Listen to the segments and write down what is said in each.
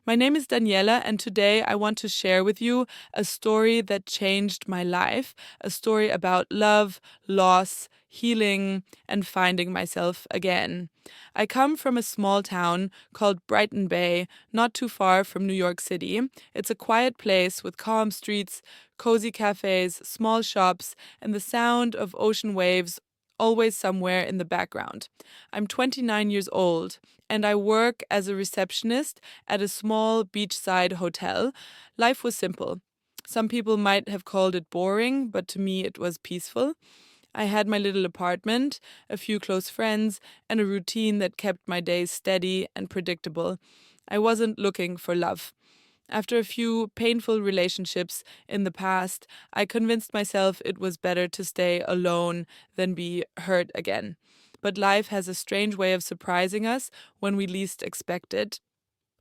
My name is Daniela, and today I want to share with you a story that changed my life, a story about love, loss, healing, and finding myself again. I come from a small town called Brighton Bay, not too far from New York City. It's a quiet place with calm streets, cozy cafes, small shops, and the sound of ocean waves always somewhere in the background. I'm 29 years old and I work as a receptionist at a small beachside hotel. Life was simple. Some people might have called it boring, but to me it was peaceful. I had my little apartment, a few close friends, and a routine that kept my days steady and predictable. I wasn't looking for love. After a few painful relationships in the past, I convinced myself it was better to stay alone than be hurt again. But life has a strange way of surprising us when we least expect it.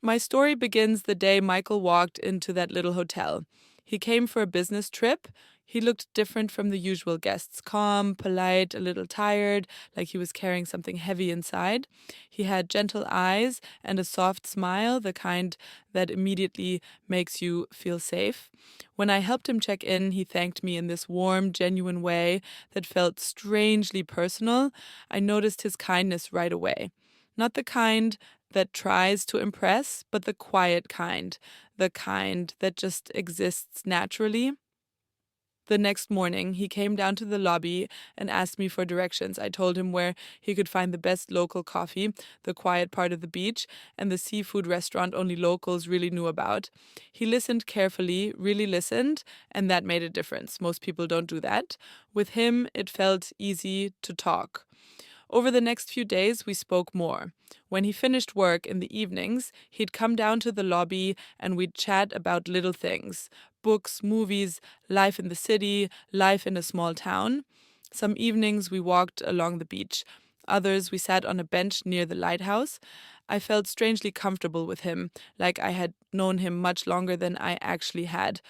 My story begins the day Michael walked into that little hotel. He came for a business trip. He looked different from the usual guests, calm, polite, a little tired, like he was carrying something heavy inside. He had gentle eyes and a soft smile, the kind that immediately makes you feel safe. When I helped him check in, he thanked me in this warm, genuine way that felt strangely personal. I noticed his kindness right away. Not the kind that tries to impress, but the kind that just exists naturally. The next morning, he came down to the lobby and asked me for directions. I told him where he could find the best local coffee, the quiet part of the beach, and the seafood restaurant only locals really knew about. He listened carefully, really listened, and that made a difference. Most people don't do that. With him, it felt easy to talk. Over the next few days, we spoke more. When he finished work in the evenings, he'd come down to the lobby and we'd chat about little things: books, movies, life in the city, life in a small town. Some evenings we walked along the beach. Others we sat on a bench near the lighthouse. I felt strangely comfortable with him, like I had known him much longer than I actually had.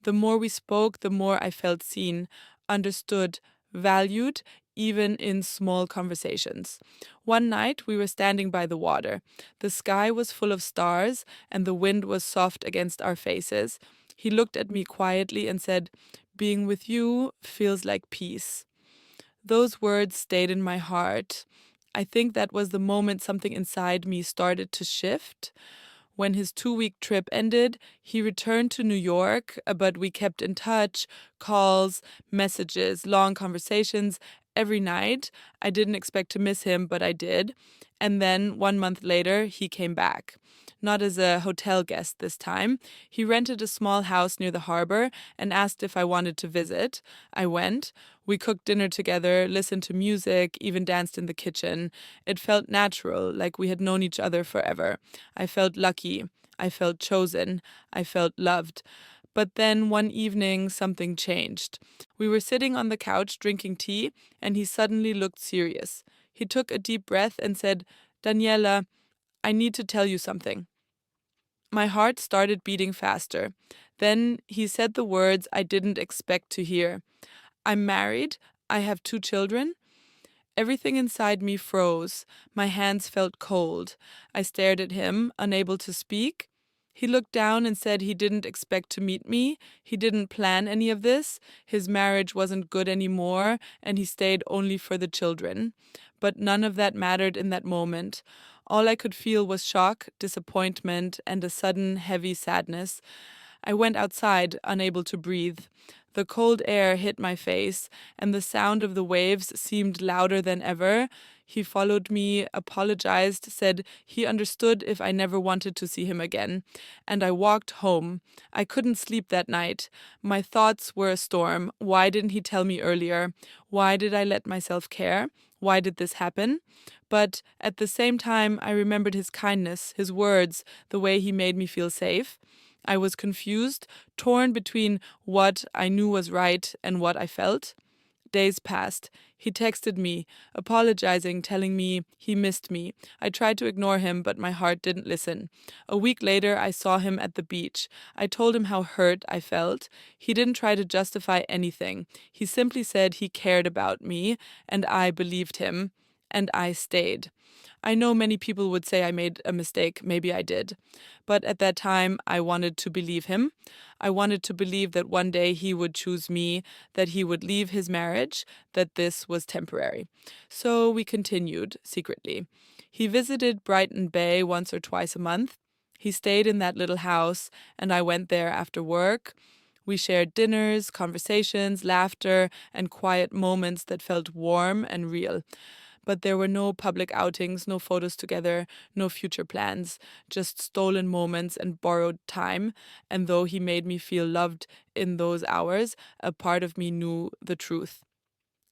The more we spoke, the more I felt seen, understood, valued, even in small conversations. One night we were standing by the water. The sky was full of stars, and the wind was soft against our faces. He looked at me quietly and said, "Being with you feels like peace." Those words stayed in my heart. I think that was the moment something inside me started to shift. When his 2 week trip ended, he returned to New York, but we kept in touch: calls, messages, long conversations every night. I didn't expect to miss him, but I did. And then 1 month later, he came back. Not as a hotel guest this time. He rented a small house near the harbor and asked if I wanted to visit. I went. We cooked dinner together, listened to music, even danced in the kitchen. It felt natural, like we had known each other forever. I felt lucky. I felt chosen. I felt loved. But then one evening, something changed. We were sitting on the couch drinking tea, and he suddenly looked serious. He took a deep breath and said, "Daniela, I need to tell you something." My heart started beating faster. Then he said the words I didn't expect to hear: "I'm married. I have 2 children." Everything inside me froze. My hands felt cold. I stared at him, unable to speak. He looked down and said he didn't expect to meet me. He didn't plan any of this. His marriage wasn't good anymore, and he stayed only for the children. But none of that mattered in that moment. All I could feel was shock, disappointment, and a sudden heavy sadness. I went outside, unable to breathe. The cold air hit my face, and the sound of the waves seemed louder than ever. He followed me, apologized, said he understood if I never wanted to see him again. And I walked home. I couldn't sleep that night. My thoughts were a storm. Why didn't he tell me earlier? Why did I let myself care? Why did this happen? But at the same time, I remembered his kindness, his words, the way he made me feel safe. I was confused, torn between what I knew was right and what I felt. Days passed. He texted me, apologizing, telling me he missed me. I tried to ignore him, but my heart didn't listen. A week later, I saw him at the beach. I told him how hurt I felt. He didn't try to justify anything. He simply said he cared about me, and I believed him, and I stayed. I know many people would say I made a mistake. Maybe I did. But at that time, I wanted to believe him. I wanted to believe that one day he would choose me, that he would leave his marriage, that this was temporary. So we continued secretly. He visited Brighton Bay once or twice a month. He stayed in that little house, and I went there after work. We shared dinners, conversations, laughter, and quiet moments that felt warm and real. But there were no public outings, no photos together, no future plans, just stolen moments and borrowed time. And though he made me feel loved in those hours, a part of me knew the truth.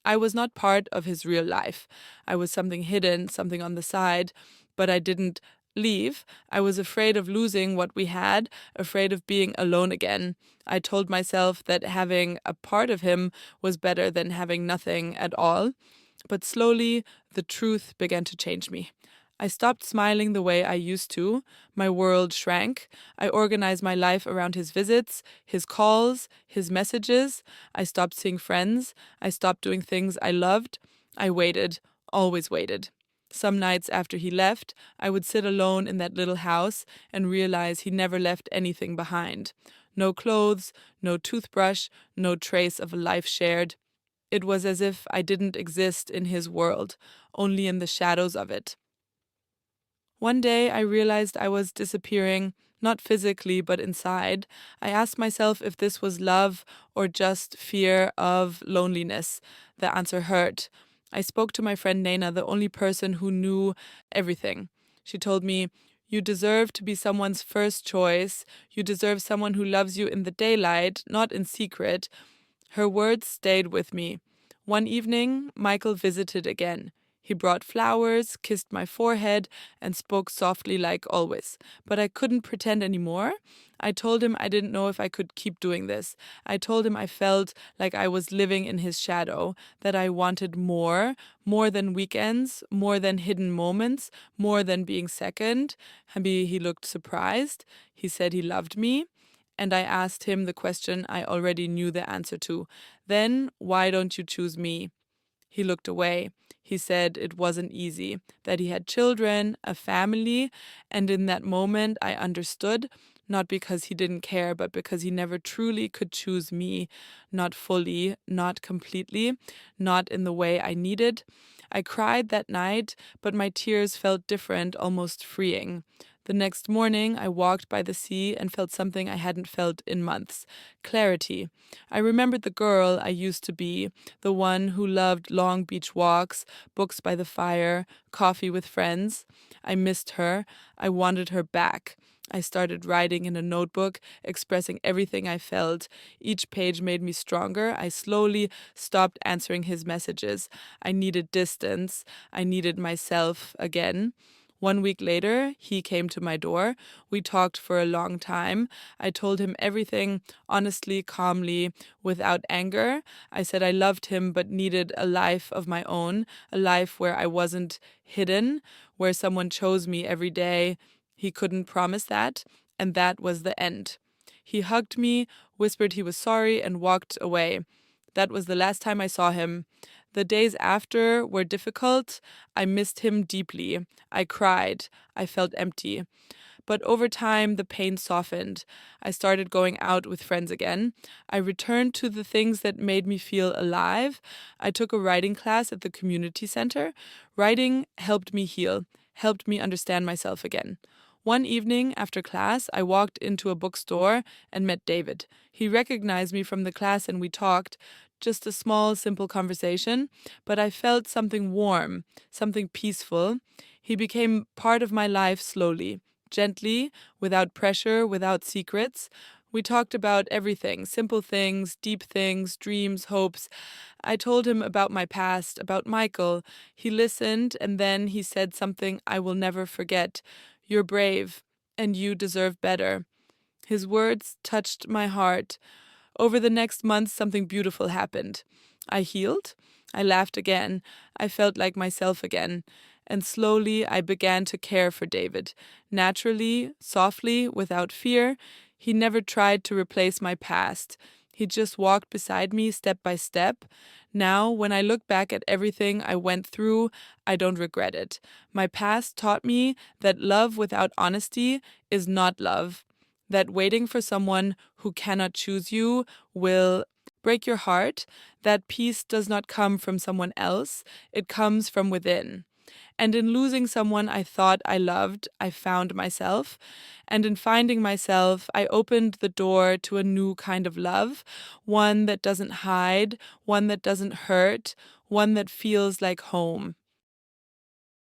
I was not part of his real life. I was something hidden, something on the side, but I didn't leave. I was afraid of losing what we had, afraid of being alone again. I told myself that having a part of him was better than having nothing at all. But slowly, the truth began to change me. I stopped smiling the way I used to. My world shrank. I organized my life around his visits, his calls, his messages. I stopped seeing friends. I stopped doing things I loved. I waited, always waited. Some nights after he left, I would sit alone in that little house and realize he never left anything behind. No clothes, no toothbrush, no trace of a life shared. It was as if I didn't exist in his world, only in the shadows of it. One day I realized I was disappearing, not physically, but inside. I asked myself if this was love or just fear of loneliness. The answer hurt. I spoke to my friend Nana, the only person who knew everything. She told me, "You deserve to be someone's first choice. You deserve someone who loves you in the daylight, not in secret." Her words stayed with me. One evening, Michael visited again. He brought flowers, kissed my forehead, and spoke softly like always. But I couldn't pretend anymore. I told him I didn't know if I could keep doing this. I told him I felt like I was living in his shadow, that I wanted more, more than weekends, more than hidden moments, more than being second. Maybe he looked surprised. He said he loved me. And I asked him the question I already knew the answer to. Then, why don't you choose me? He looked away. He said it wasn't easy, that he had children, a family, and in that moment I understood, not because he didn't care, but because he never truly could choose me, not fully, not completely, not in the way I needed. I cried that night, but my tears felt different, almost freeing. The next morning, I walked by the sea and felt something I hadn't felt in months: clarity. I remembered the girl I used to be, the one who loved long beach walks, books by the fire, coffee with friends. I missed her. I wanted her back. I started writing in a notebook, expressing everything I felt. Each page made me stronger. I slowly stopped answering his messages. I needed distance. I needed myself again. 1 week later, he came to my door. We talked for a long time. I told him everything honestly, calmly, without anger. I said I loved him but needed a life of my own, a life where I wasn't hidden, where someone chose me every day. He couldn't promise that, and that was the end. He hugged me, whispered he was sorry, and walked away. That was the last time I saw him. The days after were difficult. I missed him deeply. I cried. I felt empty. But over time, the pain softened. I started going out with friends again. I returned to the things that made me feel alive. I took a writing class at the community center. Writing helped me heal, helped me understand myself again. One evening after class, I walked into a bookstore and met David. He recognized me from the class and we talked. Just a small, simple conversation, but I felt something warm, something peaceful. He became part of my life slowly, gently, without pressure, without secrets. We talked about everything: simple things, deep things, dreams, hopes. I told him about my past, about Michael. He listened, and then he said something I will never forget: "You're brave, and you deserve better." His words touched my heart. Over the next months, something beautiful happened. I healed. I laughed again. I felt like myself again. And slowly, I began to care for David. Naturally, softly, without fear. He never tried to replace my past. He just walked beside me step by step. Now, when I look back at everything I went through, I don't regret it. My past taught me that love without honesty is not love, that waiting for someone who cannot choose you will break your heart, that peace does not come from someone else, it comes from within. And in losing someone I thought I loved, I found myself. And in finding myself, I opened the door to a new kind of love, one that doesn't hide, one that doesn't hurt, one that feels like home.